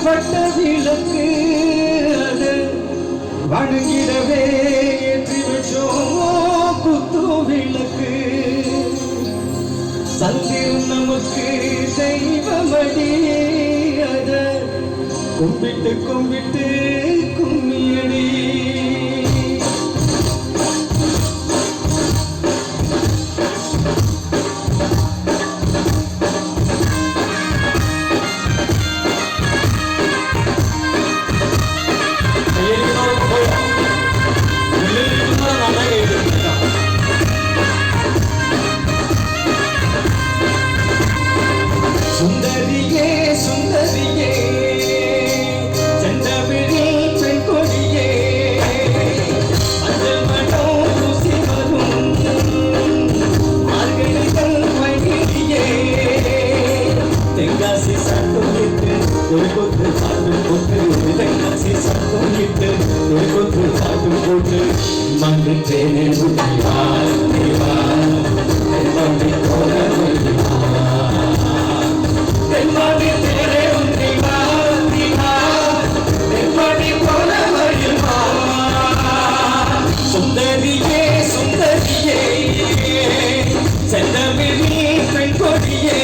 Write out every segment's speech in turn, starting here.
வட்ட விளக்கு அது வணங்கிடவே ஏற்றி வச்சோம் குத்து விளக்கு. சந்திரன் நமக்கு தெய்வமடி அத கும்பிட்டு கும்பிட்டு கும்மியடி. சுந்தரியே சுந்தரியே செந்தமிழே பெண் கொடியே மஞ்சள் மனம் பூசி வரும் மார்கழிகள் மகிழியே. தென்காசி சத்தமிட்டு ஒரு கொத்து பாட்டு போட்டு தென்காசி சத்தமிட்டு ஒரு கொத்து பாட்டு போட்டு மங்கு தேனே முடிவா தேவா தென்பாண்டி போல முடிவா தென்பாண்டி தேரே முடிவா முடிவா தென்பாண்டி போல முடிவா. சுந்தரியே சுந்தரியே செந்தமிழே பெண் கொடியே.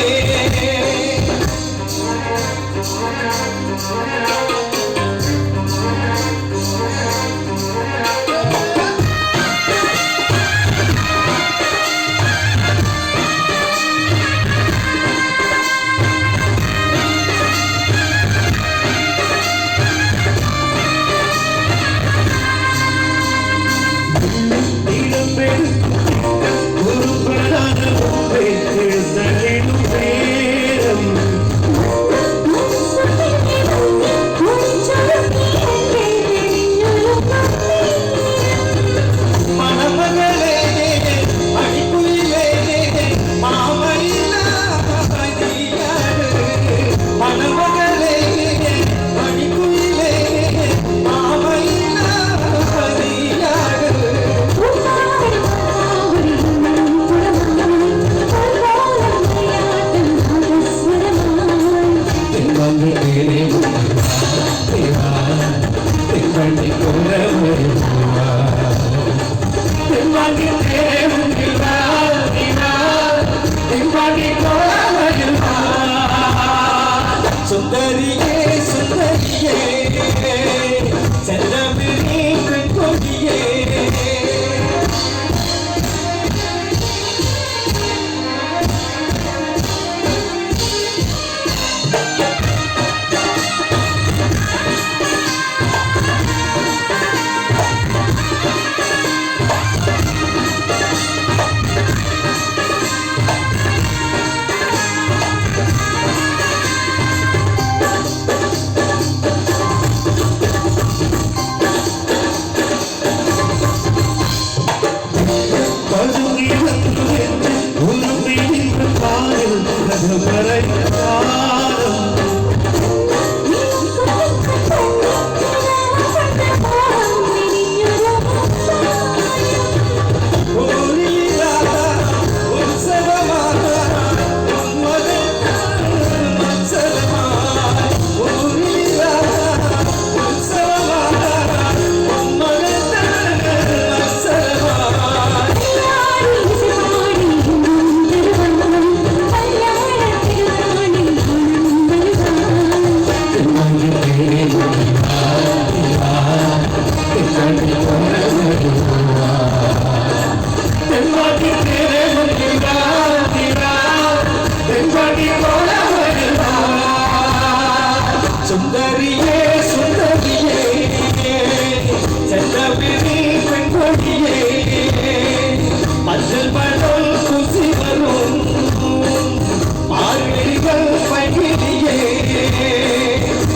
சுந்தரியே சுந்தரியே செந்தமிழே பெண் கொடியே. சுந்தரியே சுந்தரியே செந்தமிழே பெண் கொடியே மஞ்சள் மனம் பூசி வரும் மார்கழிகள் மகிழியே.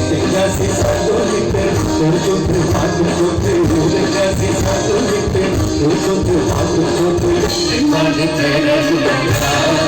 தென்காசி சத்தமிட்டு ஒரு கொத்து பாட்டு போட்டு தென்காசி சத்தமிட்டு ஒரு கொத்து பாட்டு போட்டு தென்பாண்டி தேரே முடிவா